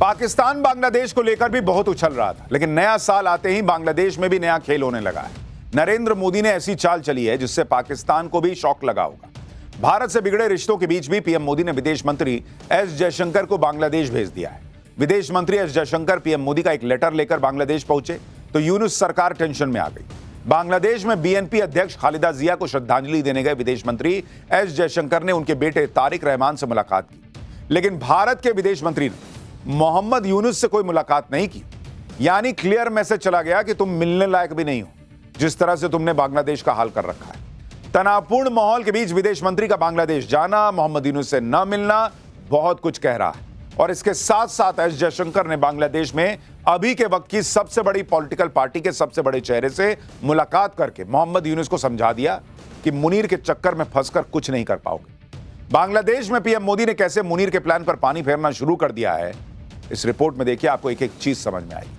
पाकिस्तान बांग्लादेश को लेकर भी बहुत उछल रहा था, लेकिन नया साल आते ही बांग्लादेश में भी नया खेल होने लगा है। नरेंद्र मोदी ने ऐसी चाल चली है जिससे पाकिस्तान को भी शॉक लगा होगा। भारत से बिगड़े रिश्तों के बीच भी पीएम मोदी ने विदेश मंत्री एस जयशंकर को बांग्लादेश भेज दिया है। विदेश मंत्री एस जयशंकर पीएम मोदी का एक लेटर लेकर बांग्लादेश पहुंचे तो यूनुस सरकार टेंशन में आ गई। बांग्लादेश में बीएनपी अध्यक्ष खालिदा जिया को श्रद्धांजलि देने गए विदेश मंत्री एस जयशंकर ने उनके बेटे तारिक रहमान से मुलाकात की, लेकिन भारत के विदेश मंत्री ने मोहम्मद यूनुस से कोई मुलाकात नहीं की। यानी क्लियर मैसेज चला गया कि तुम मिलने लायक भी नहीं हो, जिस तरह से तुमने बांग्लादेश का हाल कर रखा है। तनावपूर्ण माहौल के बीच विदेश मंत्री का बांग्लादेश जाना, मोहम्मद यूनुस से न मिलना बहुत कुछ कह रहा है। और इसके साथ साथ एस जयशंकर ने बांग्लादेश में अभी के वक्त की सबसे बड़ी पॉलिटिकल पार्टी के सबसे बड़े चेहरे से मुलाकात करके मोहम्मद यूनुस को समझा दिया कि मुनीर के चक्कर में फंसकर कुछ नहीं कर पाओगे। बांग्लादेश में पीएम मोदी ने कैसे मुनीर के प्लान पर पानी फेरना शुरू कर दिया है, इस रिपोर्ट में देखिए, आपको एक एक चीज समझ में आएगी।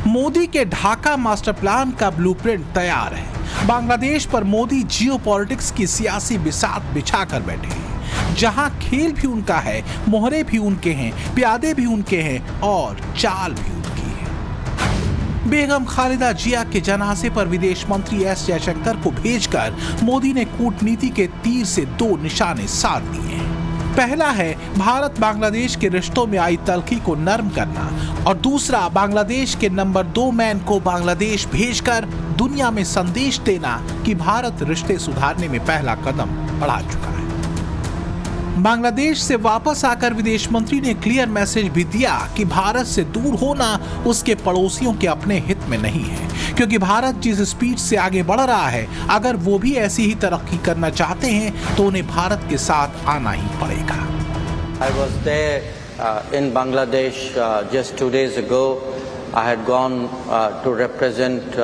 मोदी के ढाका मास्टर प्लान का ब्लूप्रिंट तैयार है। बांग्लादेश पर मोदी जियोपॉलिटिक्स की सियासी बिसात बिछाकर बैठे हैं, जहां खेल भी उनका है, मोहरे भी उनके हैं, प्यादे भी उनके हैं और चाल भी उनकी है। बेगम खालिदा जिया के जनाजे पर विदेश मंत्री एस जयशंकर को भेजकर मोदी ने कूटनीति के तीर से दो निशाने साध लिए हैं। पहला है भारत बांग्लादेश के रिश्तों में आई तल्खी को नरम करना और दूसरा बांग्लादेश के नंबर 2 मैन को बांग्लादेश भेजकर दुनिया में संदेश देना कि भारत रिश्ते सुधारने में पहला कदम बढ़ा चुका है। बांग्लादेश से वापस आकर विदेश मंत्री ने क्लियर मैसेज भी दिया कि भारत से दूर होना उसके पड़ोसियों के अपने हित में नहीं है, क्योंकि भारत जिस स्पीड से आगे बढ़ रहा है, अगर वो भी ऐसी ही तरक्की करना चाहते हैं तो उन्हें भारत के साथ आना ही पड़ेगा। I was there in Bangladesh just 2 days ago. I had gone to represent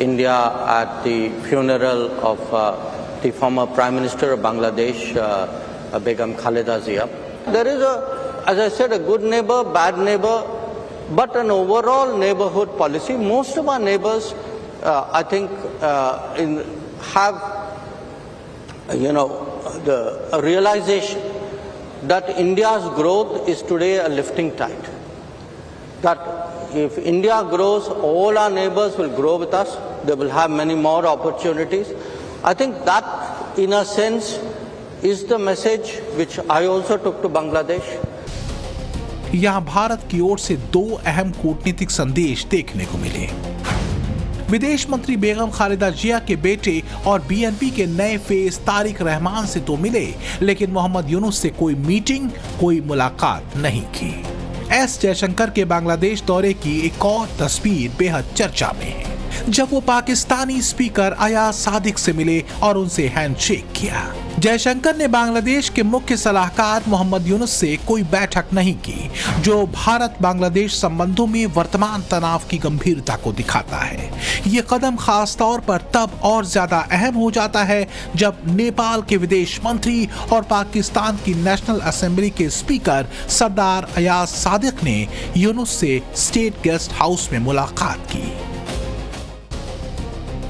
India at the funeral of the former Prime Minister of Bangladesh, Begum Khalida Zia. There is as I said, a good neighbor, bad neighbor, but an overall neighborhood policy. Most of our neighbors, I think, have, a realization that India's growth is today a lifting tide. That if India grows, all our neighbors will grow with us. They will have many more opportunities. I think that, in a sense, is the message which I also took to Bangladesh. यहां भारत की ओर से दो अहम कूटनीतिक संदेश देखने को मिले। विदेश मंत्री बेगम खालिदा जिया के बेटे और बीएनपी के नए फेस तारिक रहमान से तो मिले, लेकिन मोहम्मद यूनुस से कोई मीटिंग, कोई मुलाकात नहीं की। एस जयशंकर के बांग्लादेश दौरे की एक और तस्वीर बेहद चर्चा में है, जब वो पाकिस्तानी स्पीकर अयाज सादिक से मिले और उनसे हैंडशेक किया। जयशंकर ने बांग्लादेश के मुख्य सलाहकार मोहम्मद यूनुस से कोई बैठक नहीं की, जो भारत बांग्लादेश संबंधों में वर्तमान तनाव की गंभीरता को दिखाता है। ये कदम खास तौर पर तब और ज्यादा अहम हो जाता है जब नेपाल के विदेश मंत्री और पाकिस्तान की नेशनल असेंबली के स्पीकर सरदार अयाज सादिक ने यूनुस से स्टेट गेस्ट हाउस में मुलाकात की।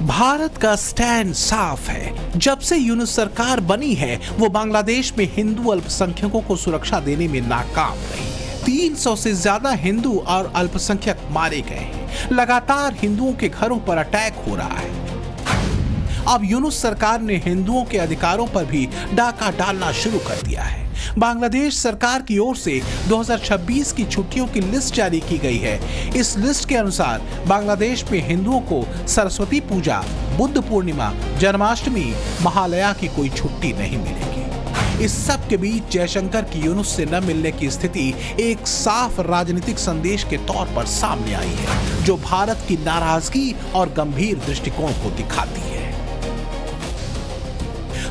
भारत का स्टैंड साफ है। जब से यूनुस सरकार बनी है, वो बांग्लादेश में हिंदू अल्पसंख्यकों को सुरक्षा देने में नाकाम रही है। 300 से ज्यादा हिंदू और अल्पसंख्यक मारे गए हैं। लगातार हिंदुओं के घरों पर अटैक हो रहा है। अब यूनुस सरकार ने हिंदुओं के अधिकारों पर भी डाका डालना शुरू कर दिया है। बांग्लादेश सरकार की ओर से 2026 की छुट्टियों की लिस्ट जारी की गई है। इस लिस्ट के अनुसार बांग्लादेश में हिंदुओं को सरस्वती पूजा, बुद्ध पूर्णिमा, जन्माष्टमी, महालया की कोई छुट्टी नहीं मिलेगी। इस सब के बीच जयशंकर की यूनुस से न मिलने की स्थिति एक साफ राजनीतिक संदेश के तौर पर सामने आई है, जो भारत की नाराजगी और गंभीर दृष्टिकोण को दिखाती है।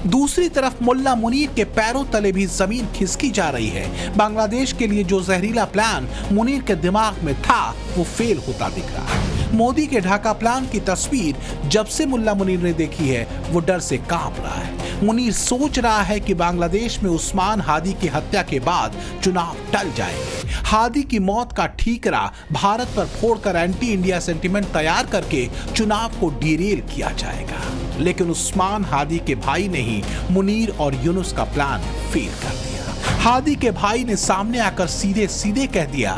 दूसरी तरफ मुल्ला मुनीर के पैरों तले भी जमीन खिसकी जा रही है। बांग्लादेश के लिए जो जहरीला प्लान मुनीर के दिमाग में था, वो फेल होता दिख रहा है। मोदी के ढाका प्लान की तस्वीर जब से मुल्ला मुनीर ने देखी है वो डर से कांप रहा है। मुनीर सोच रहा है कि बांग्लादेश में उस्मान हादी की हत्या के बाद चुनाव टल जाएंगे। हादी की मौत का ठीकरा भारत पर फोड़कर एंटी इंडिया सेंटिमेंट तैयार करके चुनाव को डिरेल किया जाएगा। लेकिन उस्मान हादी के भाई ने ही मुनीर और यूनुस का प्लान फेल कर दिया। हादी के भाई ने सामने आकर सीधे सीधे कह दिया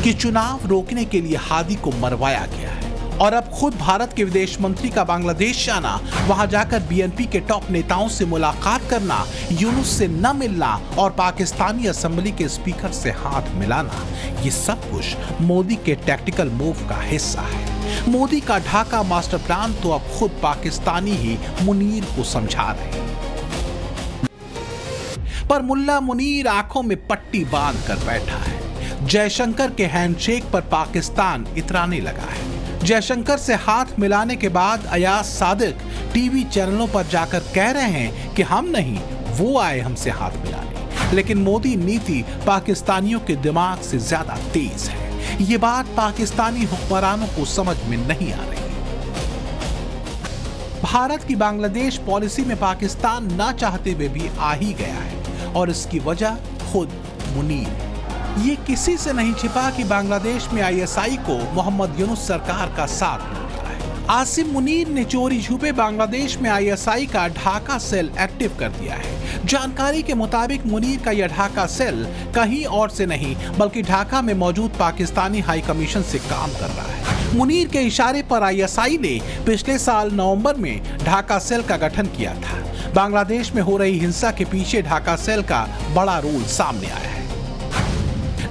कि चुनाव रोकने के लिए हादी को मरवाया गया है और अब खुद भारत के विदेश मंत्री का बांग्लादेश जाना, वहां जाकर बीएनपी के टॉप नेताओं से मुलाकात करना, यूनुस से न मिलना और पाकिस्तानी असेंबली के स्पीकर से हाथ मिलाना, ये सब कुछ मोदी के टैक्टिकल मूव का हिस्सा है। मोदी का ढाका मास्टर प्लान तो अब खुद पाकिस्तानी ही मुनीर को समझा रहे हैं। पर मुल्ला मुनीर आंखों में पट्टी बांध कर बैठा है। जयशंकर के हैंडशेक पर पाकिस्तान इतराने लगा है। जयशंकर से हाथ मिलाने के बाद अयाज सादिक टीवी चैनलों पर जाकर कह रहे हैं कि हम नहीं, वो आए हमसे हाथ मिलाने। लेकिन मोदी नीति पाकिस्तानियों के दिमाग से ज्यादा तेज है। ये बात पाकिस्तानी हुक्मरानों को समझ में नहीं आ रही। भारत की बांग्लादेश पॉलिसी में पाकिस्तान ना चाहते हुए भी आ ही गया है और इसकी वजह खुद मुनीर है। ये किसी से नहीं छिपा कि बांग्लादेश में आईएसआई को मोहम्मद यूनुस सरकार का साथ मिलता है। आसिम मुनीर ने चोरी छुपे बांग्लादेश में आईएसआई का ढाका सेल एक्टिव कर दिया है। जानकारी के मुताबिक मुनीर का यह ढाका सेल कहीं और से नहीं बल्कि ढाका में मौजूद पाकिस्तानी हाई कमीशन से काम कर रहा है। मुनीर के इशारे पर आईएसआई ने पिछले साल नवंबर में ढाका सेल का गठन किया था। बांग्लादेश में हो रही हिंसा के पीछे ढाका सेल का बड़ा रोल सामने आया है।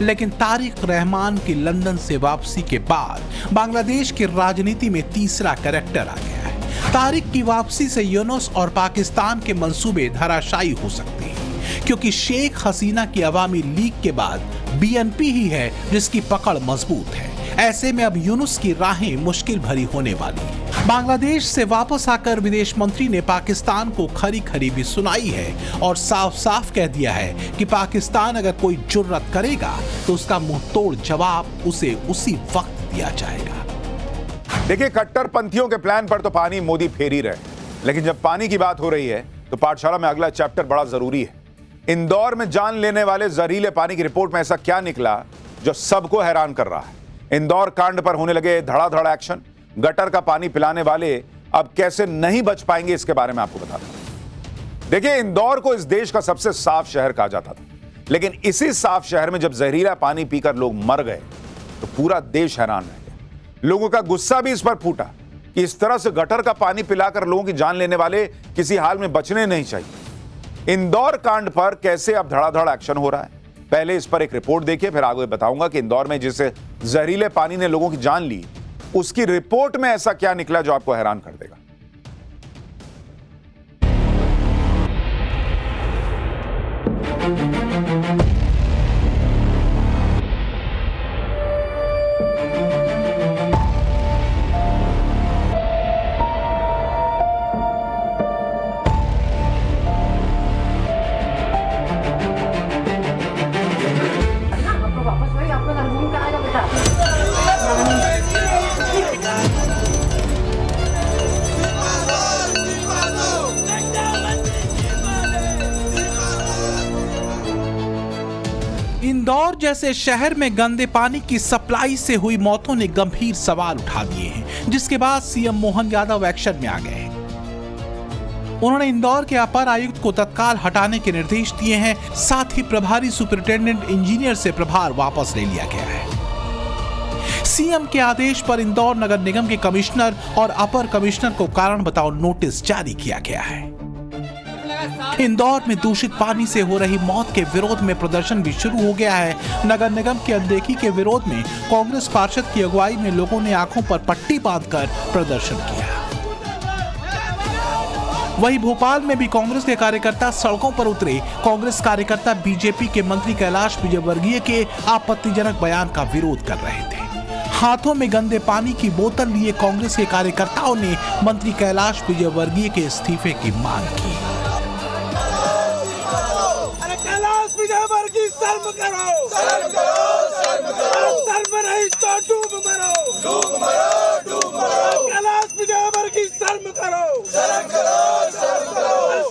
लेकिन तारिक रहमान की लंदन से वापसी के बाद बांग्लादेश की राजनीति में तीसरा कैरेक्टर आ गया है। तारिक की वापसी से यूनुस और पाकिस्तान के मंसूबे धराशायी हो सकते हैं, क्योंकि शेख हसीना की अवामी लीग के बाद बीएनपी ही है जिसकी पकड़ मजबूत है। ऐसे में अब यूनुस की राहें मुश्किल भरी होने वाली है। बांग्लादेश से वापस आकर विदेश मंत्री ने पाकिस्तान को खरी खरी भी सुनाई है और साफ साफ कह दिया है कि पाकिस्तान अगर कोई जुर्रत करेगा तो उसका मुंहतोड़ जवाब उसे उसी वक्त दिया जाएगा। देखिए, कट्टरपंथियों के प्लान पर तो पानी मोदी फेर ही रहे, लेकिन जब पानी की बात हो रही है तो पाठशाला में अगला चैप्टर बड़ा जरूरी है। इंदौर में जान लेने वाले जहरीले पानी की रिपोर्ट में ऐसा क्या निकला जो सबको हैरान कर रहा है। इंदौर कांड पर होने लगे धड़ाधड़ एक्शन। गटर का पानी पिलाने वाले अब कैसे नहीं बच पाएंगे, इसके बारे में आपको बताता हूं। देखिए, इंदौर को इस देश का सबसे साफ शहर कहा जाता था, लेकिन इसी साफ शहर में जब जहरीला पानी पीकर लोग मर गए तो पूरा देश हैरान रह गया। लोगों का गुस्सा भी इस पर फूटा कि इस तरह से गटर का पानी पिलाकर लोगों की जान लेने वाले किसी हाल में बचने नहीं चाहिए। इंदौर कांड पर कैसे अब धड़ाधड़ एक्शन हो रहा है, पहले इस पर एक रिपोर्ट देखिए, फिर आगे बताऊंगा कि इंदौर में जिस जहरीले पानी ने लोगों की जान ली उसकी रिपोर्ट में ऐसा क्या निकला जो आपको हैरान कर देगा। इंदौर जैसे शहर में गंदे पानी की सप्लाई से हुई मौतों ने गंभीर सवाल उठा दिए हैं, जिसके बाद सीएम मोहन यादव एक्शन में आ गए हैं। उन्होंने इंदौर के अपर आयुक्त को तत्काल हटाने के निर्देश दिए हैं। साथ ही प्रभारी सुपरिटेंडेंट इंजीनियर से प्रभार वापस ले लिया गया है। सीएम के आदेश पर इंदौर नगर निगम के कमिश्नर और अपर कमिश्नर को कारण बताओ नोटिस जारी किया गया है। इंदौर में दूषित पानी से हो रही मौत के विरोध में प्रदर्शन भी शुरू हो गया है। नगर निगम की अनदेखी के विरोध में कांग्रेस पार्षद की अगुवाई में लोगों ने आंखों पर पट्टी बांधकर प्रदर्शन किया। वहीं भोपाल में भी कांग्रेस के कार्यकर्ता सड़कों पर उतरे। कांग्रेस कार्यकर्ता बीजेपी के मंत्री कैलाश विजयवर्गीय के आपत्तिजनक बयान का विरोध कर रहे थे। हाथों में गंदे पानी की बोतल लिए कांग्रेस के कार्यकर्ताओं ने मंत्री कैलाश विजयवर्गीय के इस्तीफे की मांग की। शर्म करो, शर्म नहीं तो डूब मरो, डूब मरो, कैलाश विजयवर्गीय शर्म करो।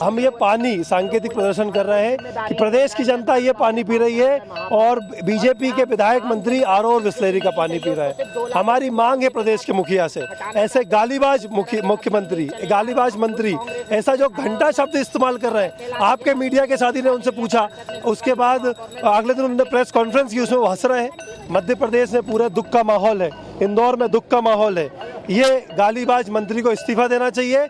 हम ये पानी सांकेतिक प्रदर्शन कर रहे हैं कि प्रदेश की जनता ये पानी पी रही है और बीजेपी के विधायक मंत्री आरओ और बिस्लेरी का पानी पी रहे हैं। हमारी मांग है प्रदेश के मुखिया से, ऐसे गालीबाज मुख्यमंत्री, गालीबाज मंत्री, ऐसा जो घंटा शब्द इस्तेमाल कर रहे हैं। आपके मीडिया के साथी ने उनसे पूछा, उसके बाद अगले दिन उन्होंने प्रेस कॉन्फ्रेंस की, उसमें वो हंस रहे हैं। मध्य प्रदेश में पूरा दुख का माहौल है, इंदौर में दुख का माहौल है। ये गालीबाज मंत्री को इस्तीफा देना चाहिए।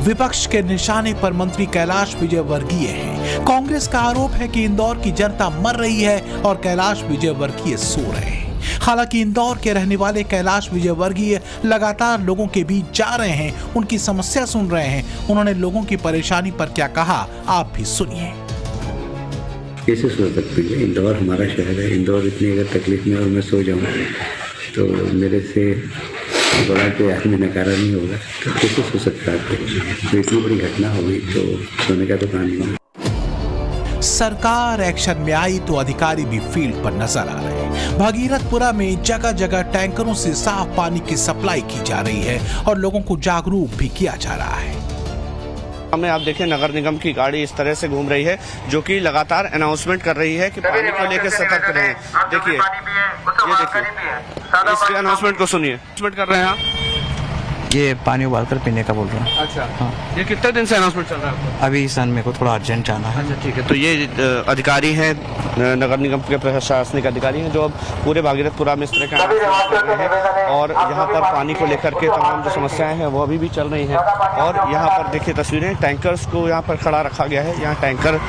विपक्ष के निशाने पर मंत्री कैलाश विजयवर्गीय हैं। कांग्रेस का आरोप है कि इंदौर की जनता मर रही है और कैलाश विजयवर्गीय सो रहे हैं। हालांकि इंदौर के रहने वाले कैलाश विजयवर्गीय लगातार लोगों के बीच जा रहे हैं, उनकी समस्या सुन रहे हैं। उन्होंने लोगों की परेशानी पर क्या कहा, आप भी सुनिए। कैसे सो सकती है? इंदौर हमारा शहर है। इंदौर इतनी अगर तकलीफ में और मैं सो जाऊँ तो मेरे से बड़ा कोई आदमी नकारा नहीं होगा, तो कैसे सो सकता है? तो इतनी बड़ी घटना हो गई तो सोने का तो काम नहीं। सरकार एक्शन में आई तो अधिकारी भी फील्ड पर नजर आ रहे हैं। भगीरथपुरा में जगह जगह टैंकरों से साफ पानी की सप्लाई की जा रही है और लोगों को जागरूक भी किया जा रहा है। हमें आप देखें, नगर निगम की गाड़ी इस तरह से घूम रही है जो कि लगातार अनाउंसमेंट कर रही है कि पानी को लेकर सतर्क रहें। देखिए, ये देखिए, इसके अनाउंसमेंट को सुनिए। अनाउंसमेंट कर रहे हैं आप? ये पानी उबालकर पीने का बोल रहा हूँ। अच्छा, हाँ। ये कितने दिन से अनाउंसमेंट चल रहा है आपको? अभी सन मेरे को थोड़ा अर्जेंट जाना है। अच्छा, ठीक है। तो ये अधिकारी हैं, नगर निगम के प्रशासनिक अधिकारी हैं जो अब पूरे भागीरथपुरा में इस तरह का अनाउंसमेंट कर रहे हैं और यहाँ पर पानी को लेकर के तमाम जो समस्याएं हैं वो अभी भी चल रही हैं। और यहाँ पर देखिए तस्वीरें, टैंकर्स को यहाँ पर खड़ा रखा गया है। यहाँ टैंकर,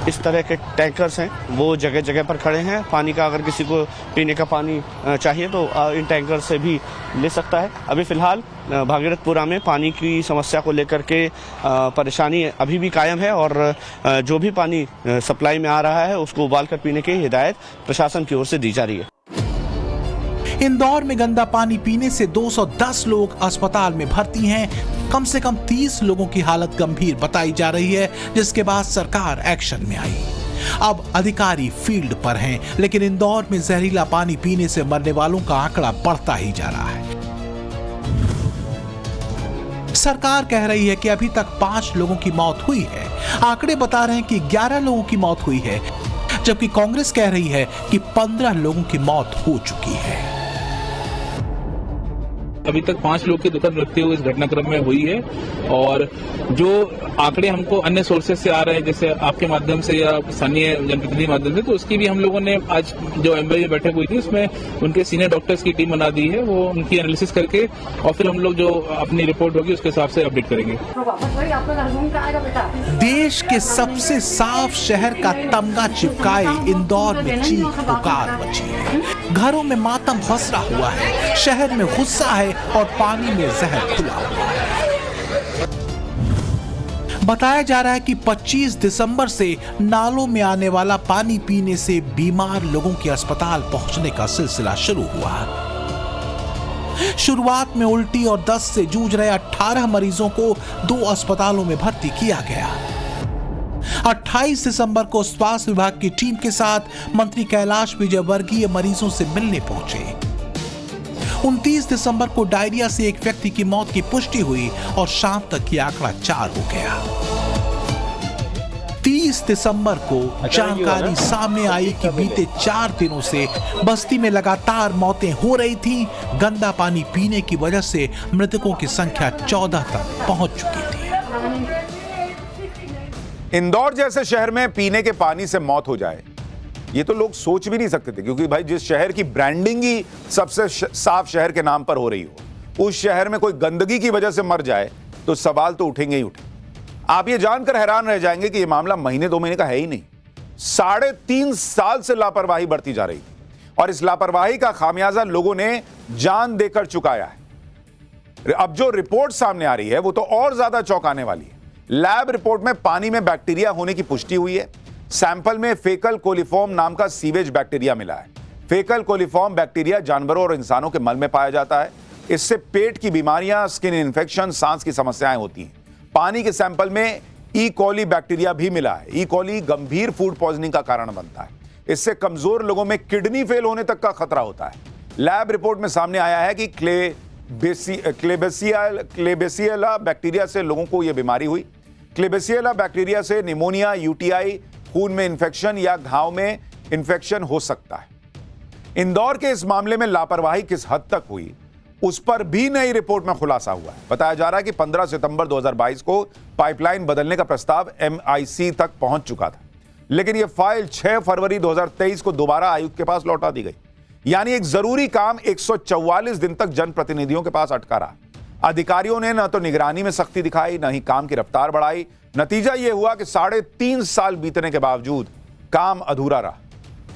इस तरह के टैंकर्स हैं, वो जगह जगह पर खड़े हैं। पानी का अगर किसी को पीने का पानी चाहिए तो इन टैंकर से भी ले सकता है। अभी फिलहाल भागीरथपुरा में पानी की समस्या को लेकर के परेशानी अभी भी कायम है और जो भी पानी सप्लाई में आ रहा है उसको उबाल कर पीने की हिदायत प्रशासन की ओर से दी जा रही है। इंदौर में गंदा पानी पीने से 210 लोग अस्पताल में भर्ती हैं। कम से कम 30 लोगों की हालत गंभीर बताई जा रही है, जिसके बाद सरकार एक्शन में आई। अब अधिकारी फील्ड पर हैं, लेकिन इंदौर में जहरीला पानी पीने से मरने वालों का आंकड़ा बढ़ता ही जा रहा है। सरकार कह रही है कि अभी तक 5 लोगों की मौत हुई है। आंकड़े बता रहे हैं कि 11 लोगों की मौत हुई है, जबकि कांग्रेस कह रही है कि 15 लोगों की मौत हो चुकी है। अभी तक 5 लोग की दुखद मृत्यु इस घटनाक्रम में हुई है और जो आंकड़े हमको अन्य सोर्सेज से आ रहे हैं, जैसे आपके माध्यम से या स्थानीय जनप्रतिनिधि माध्यम से, तो उसकी भी हम लोगों ने आज जो एमबीआई में बैठक हुई थी उसमें उनके सीनियर डॉक्टर्स की टीम बना दी है। वो उनकी एनालिसिस करके और फिर हम लोग जो अपनी रिपोर्ट होगी उसके हिसाब से अपडेट करेंगे। देश के सबसे साफ शहर का तमगा चिपकाए इंदौर में चीख पुकार मची है। घरों में मातम पसरा हुआ है, शहर में गुस्सा है और पानी में जहर खुला हुआ है। बताया जा रहा है कि 25 दिसंबर से नालों में आने वाला पानी पीने से बीमार लोगों के अस्पताल पहुंचने का सिलसिला शुरू हुआ। शुरुआत में उल्टी और दस्त से जूझ रहे 18 मरीजों को 2 अस्पतालों में भर्ती किया गया। 28 दिसंबर को स्वास्थ्य विभाग की टीम के साथ मंत्री कैलाश विजयवर्गीय मरीजों से मिलने पहुंचे। 29 दिसंबर को डायरिया से एक व्यक्ति की मौत की पुष्टि हुई और शाम तक ये आंकड़ा 4 हो गया। 30 दिसंबर को जानकारी सामने आई कि बीते 4 दिनों से बस्ती में लगातार मौतें हो रही थीं। गंदा पानी पीने की वजह से मृतकों की संख्या 14 तक पहुंच चुकी थी। इंदौर जैसे शहर में पीने के पानी से मौत हो जाए, ये तो लोग सोच भी नहीं सकते थे, क्योंकि भाई जिस शहर की ब्रांडिंग ही सबसे साफ शहर के नाम पर हो रही हो, उस शहर में कोई गंदगी की वजह से मर जाए तो सवाल तो उठेंगे ही उठेंगे। आप ये जानकर हैरान रह जाएंगे कि ये मामला महीने 2 महीने का है ही नहीं, 3.5 साल से लापरवाही बढ़ती जा रही और इस लापरवाही का खामियाजा लोगों ने जान देकर चुकाया है। अब जो रिपोर्ट सामने आ रही है वो तो और ज्यादा चौंकाने वाली है। लैब रिपोर्ट में पानी में बैक्टीरिया होने की पुष्टि हुई है। सैंपल में फेकल कोलिफॉर्म नाम का सीवेज बैक्टीरिया मिला है। फेकल कोलिफॉर्म बैक्टीरिया जानवरों और इंसानों के मल में पाया जाता है। इससे पेट की बीमारियां, स्किन इन्फेक्शन, सांस की समस्याएं होती हैं। पानी के सैंपल में ई कोली बैक्टीरिया भी मिला है। ई कोली गंभीर फूड पॉइजनिंग का कारण बनता है। इससे कमजोर लोगों में किडनी फेल होने तक का खतरा होता है। लैब रिपोर्ट में सामने आया है कि क्लेबेसिएला बैक्टीरिया से लोगों को यह बीमारी हुई। क्लेबेसिएला बैक्टीरिया से निमोनिया, यूटीआई, खून में इंफेक्शन या घाव में इंफेक्शन हो सकता है। इंदौर के इस मामले में लापरवाही किस हद तक हुई, उस पर भी नई रिपोर्ट में खुलासा हुआ है। बताया जा रहा है कि 15 सितंबर 2022 को पाइपलाइन बदलने का प्रस्ताव MIC तक पहुंच चुका था, लेकिन यह फाइल 6 फरवरी 2023 को दोबारा आयुक्त के पास लौटा दी गई। यानी एक जरूरी काम 144 दिन तक जनप्रतिनिधियों के पास अटका रहा। अधिकारियों ने न तो निगरानी में सख्ती दिखाई, न ही काम की रफ्तार बढ़ाई। नतीजा यह हुआ कि 3.5 साल बीतने के बावजूद काम अधूरा रहा।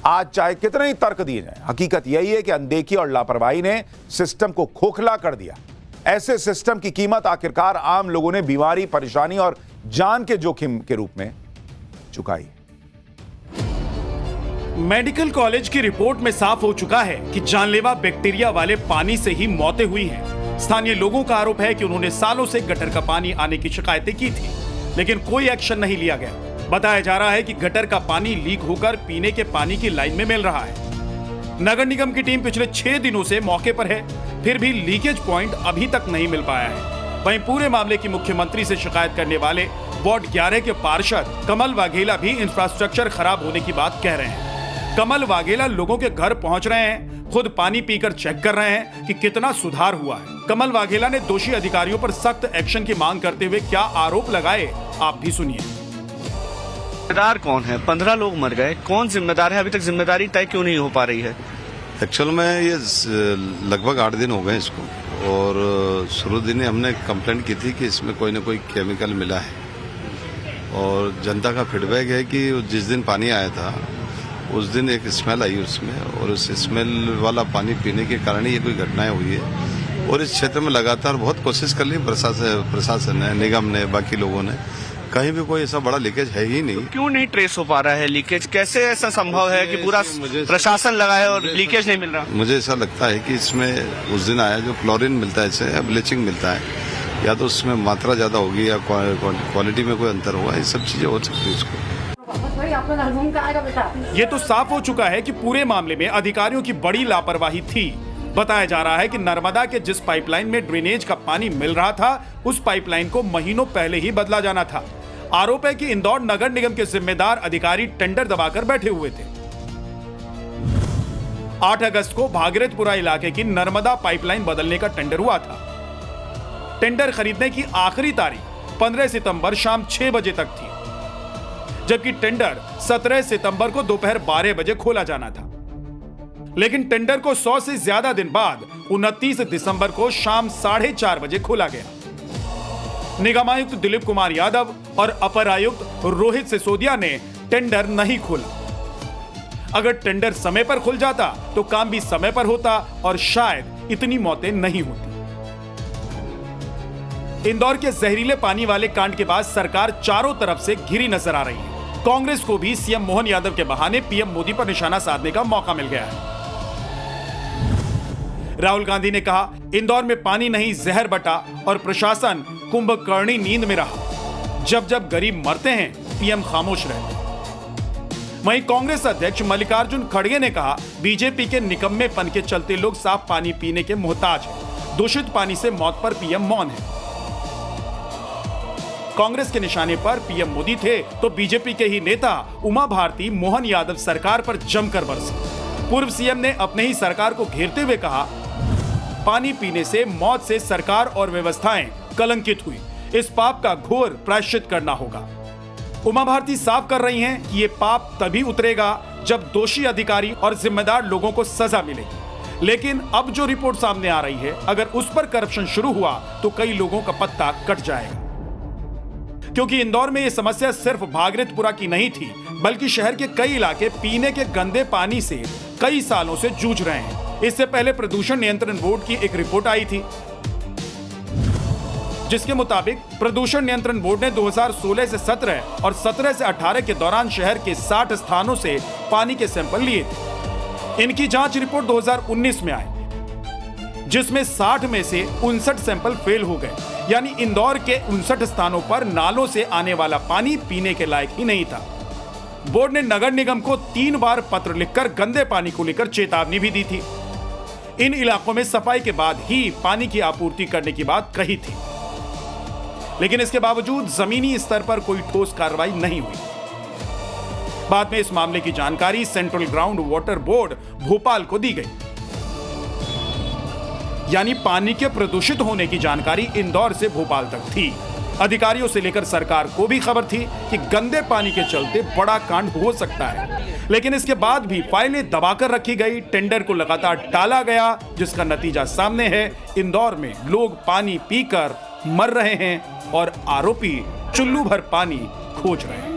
आज चाहे कितने ही तर्क दिए जाएं, हकीकत यही है कि अनदेखी और लापरवाही ने सिस्टम को खोखला कर दिया। ऐसे सिस्टम की कीमत आखिरकार आम लोगों ने बीमारी, परेशानी और जान के जोखिम के रूप में चुकाई। मेडिकल कॉलेज की रिपोर्ट में साफ हो चुका है कि जानलेवा बैक्टीरिया वाले पानी से ही मौतें हुई हैं। स्थानीय लोगों का आरोप है कि उन्होंने सालों से गटर का पानी आने की शिकायतें की थी, लेकिन कोई एक्शन नहीं लिया गया। बताया जा रहा है कि गटर का पानी लीक होकर पीने के पानी की लाइन में मिल रहा है। नगर निगम की टीम पिछले 6 दिनों से मौके पर है, फिर भी लीकेज पॉइंट अभी तक नहीं मिल पाया है। वहीं पूरे मामले की मुख्यमंत्री से शिकायत करने वाले वार्ड 11 के पार्षद कमल वाघेला भी इंफ्रास्ट्रक्चर खराब होने की बात कह रहे हैं। कमल वाघेला लोगों के घर पहुंच रहे हैं, खुद पानी पीकर चेक कर रहे हैं कि कितना सुधार हुआ है। कमल वाघेला ने दोषी अधिकारियों पर सख्त एक्शन की मांग करते हुए क्या आरोप लगाए, आप भी सुनिए। जिम्मेदार कौन है? 15 लोग मर गए, कौन जिम्मेदार है? अभी तक जिम्मेदारी तय क्यों नहीं हो पा रही है? एक्चुअल में ये लगभग 8 दिन हो गए इसको, और शुरू दिन हमने कंप्लेंट की थी कि इसमें कोई ना कोई केमिकल मिला है, और जनता का फीडबैक है कि जिस दिन पानी आया था उस दिन एक स्मेल आई उसमें, और उस स्मेल वाला पानी पीने के कारण ही ये कोई घटनाएं हुई है। और इस क्षेत्र में लगातार बहुत कोशिश कर ली प्रशासन ने, निगम ने, बाकी लोगों ने, कहीं भी कोई ऐसा बड़ा लीकेज है ही नहीं। तो क्यों नहीं ट्रेस हो पा रहा है लीकेज? कैसे ऐसा संभव है कि पूरा प्रशासन लगा है और लीकेज नहीं मिल रहा? मुझे ऐसा लगता है कि इसमें उस दिन आया जो क्लोरीन मिलता है, इसे ब्लीचिंग मिलता है, या तो उसमें मात्रा ज्यादा होगी या क्वालिटी में कोई अंतर होगा, ये सब चीजें हो सकती है उसको। ये तो साफ हो चुका है कि पूरे मामले में अधिकारियों की बड़ी लापरवाही थी। बताया जा रहा है कि नर्मदा के जिस पाइपलाइन में ड्रेनेज का पानी मिल रहा था, उस पाइपलाइन को महीनों पहले ही बदला जाना था। आरोप है कि इंदौर नगर निगम के जिम्मेदार अधिकारी टेंडर दबाकर बैठे हुए थे। 8 अगस्त को भागीरथपुरा इलाके की नर्मदा पाइपलाइन बदलने का टेंडर हुआ था। टेंडर खरीदने की आखिरी तारीख 15 सितंबर शाम 6 बजे तक थी, जबकि टेंडर 17 सितंबर को दोपहर 12 बजे खोला जाना था। लेकिन टेंडर को 100 से ज्यादा दिन बाद 29 दिसंबर को शाम 4:30 बजे खोला गया। निगमायुक्त दिलीप कुमार यादव और अपर आयुक्त रोहित सिसोदिया ने टेंडर नहीं खोला। अगर टेंडर समय पर खुल जाता तो काम भी समय पर होता और शायद इतनी मौतें नहीं होती। इंदौर के जहरीले पानी वाले कांड के बाद सरकार चारों तरफ से घिरी नजर आ रही है। कांग्रेस को भी सीएम मोहन यादव के बहाने पीएम मोदी पर निशाना साधने का मौका मिल गया है। राहुल गांधी ने कहा, इंदौर में पानी नहीं जहर बटा और प्रशासन कुंभकर्णी नींद में रहा। जब जब गरीब मरते हैं, पीएम खामोश रहते हैं। वहीं कांग्रेस अध्यक्ष मल्लिकार्जुन खड़गे ने कहा, बीजेपी के निकम्मेपन के चलते लोग साफ पानी पीने के मोहताज हैं। दूषित पानी से मौत पर पीएम मौन है। कांग्रेस के निशाने पर पीएम मोदी थे तो बीजेपी के ही नेता उमा भारती मोहन यादव सरकार पर जमकर बरसे। पूर्व सीएम ने अपने ही सरकार को घेरते हुए कहा, पानी पीने से मौत से सरकार और व्यवस्थाएं कलंकित हुई। इस पाप का घोर प्रायश्चित करना होगा। उमा भारती साफ कर रही हैं कि ये पाप तभी उतरेगा जब दोषी अधिकारी और जिम्मेदार लोगों को सजा मिलेगी। लेकिन अब जो रिपोर्ट सामने आ रही है, अगर उस पर करप्शन शुरू हुआ तो कई लोगों का पत्ता कट जाएगा। क्योंकि इंदौर में यह समस्या सिर्फ भागीरथपुरा की नहीं थी, बल्कि शहर के कई इलाके पीने के गंदे पानी से कई सालों से जूझ रहे हैं। इससे पहले प्रदूषण नियंत्रण बोर्ड की एक रिपोर्ट आई थी, जिसके मुताबिक प्रदूषण नियंत्रण बोर्ड ने 2016 से 17 और 17 से 18 के दौरान शहर के 60 स्थानों से पानी के सैंपल लिए थे। इनकी जांच रिपोर्ट 2019 में आई, जिसमें 60 में से 59 सैंपल फेल हो गए। यानी इंदौर के 59 स्थानों पर नालों से आने वाला पानी पीने के लायक ही नहीं था। बोर्ड ने नगर निगम को 3 बार पत्र लिखकर गंदे पानी को लेकर चेतावनी भी दी थी। इन इलाकों में सफाई के बाद ही पानी की आपूर्ति करने की बात कही थी, लेकिन इसके बावजूद जमीनी स्तर पर कोई ठोस कार्रवाई नहीं हुई। बाद में इस मामले की जानकारी central ground water board Bhopal को दी गई। यानी पानी के प्रदूषित होने की जानकारी इंदौर से भोपाल तक थी। अधिकारियों से लेकर सरकार को भी खबर थी कि गंदे पानी के चलते बड़ा कांड हो सकता है, लेकिन इसके बाद भी फाइलें दबाकर रखी गई, टेंडर को लगातार टाला गया, जिसका नतीजा सामने है। इंदौर में लोग पानी पीकर मर रहे हैं और आरोपी चुल्लू भर पानी खोज रहे हैं।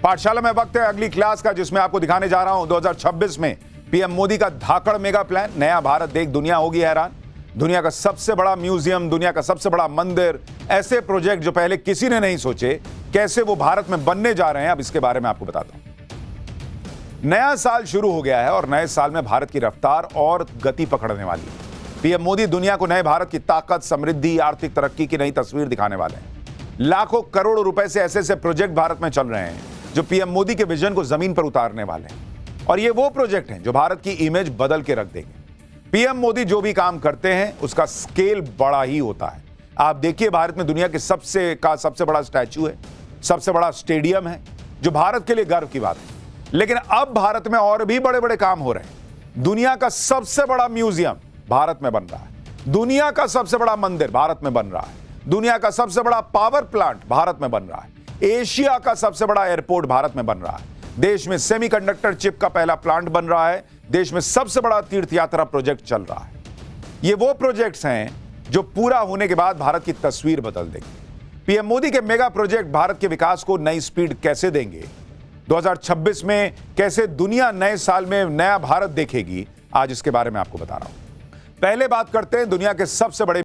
पाठशाला में वक्त है अगली क्लास का, जिसमें आपको दिखाने जा रहा हूं 2026 में पीएम मोदी का धाकड़ मेगा प्लान। नया भारत देख दुनिया होगी हैरान। दुनिया का सबसे बड़ा म्यूजियम, दुनिया का सबसे बड़ा मंदिर, ऐसे प्रोजेक्ट जो पहले किसी ने नहीं सोचे, कैसे वो भारत में बनने जा रहे हैं, अब इसके बारे में आपको बताता हूं। नया साल शुरू हो गया है और नए साल में भारत की रफ्तार और गति पकड़ने वाली है। पीएम मोदी दुनिया को नए भारत की ताकत, समृद्धि, आर्थिक तरक्की की नई तस्वीर दिखाने वाले हैं। लाखों करोड़ रुपए से ऐसे ऐसे प्रोजेक्ट भारत में चल रहे हैं जो पीएम मोदी के विजन को जमीन पर उतारने वाले हैं, और ये वो प्रोजेक्ट हैं जो भारत की इमेज बदल के रख देंगे। पीएम मोदी जो भी काम करते हैं उसका स्केल बड़ा ही होता है। आप देखिए, भारत में दुनिया के सबसे बड़ा स्टैच्यू है, सबसे बड़ा स्टेडियम है, जो भारत के लिए गर्व की बात है। लेकिन अब भारत में और भी बड़े बड़े काम हो रहे हैं। दुनिया का सबसे बड़ा म्यूजियम भारत में बन रहा है, दुनिया का सबसे बड़ा मंदिर भारत में बन रहा है, दुनिया का सबसे बड़ा पावर प्लांट भारत में बन रहा है, एशिया का सबसे बड़ा एयरपोर्ट भारत में बन रहा है, देश में सेमीकंडक्टर चिप का पहला प्लांट बन रहा है, देश में सबसे बड़ा तीर्थ यात्रा प्रोजेक्ट चल रहा है। ये वो प्रोजेक्ट्स हैं जो पूरा होने के बाद भारत की तस्वीर बदल देंगे। पीएम मोदी के मेगा प्रोजेक्ट भारत के विकास को नई स्पीड कैसे देंगे, 2026 में कैसे दुनिया नए साल में नया भारत देखेगी, आज इसके बारे में आपको बता रहा हूं। पहले बात करते हैं दुनिया के सबसे बड़े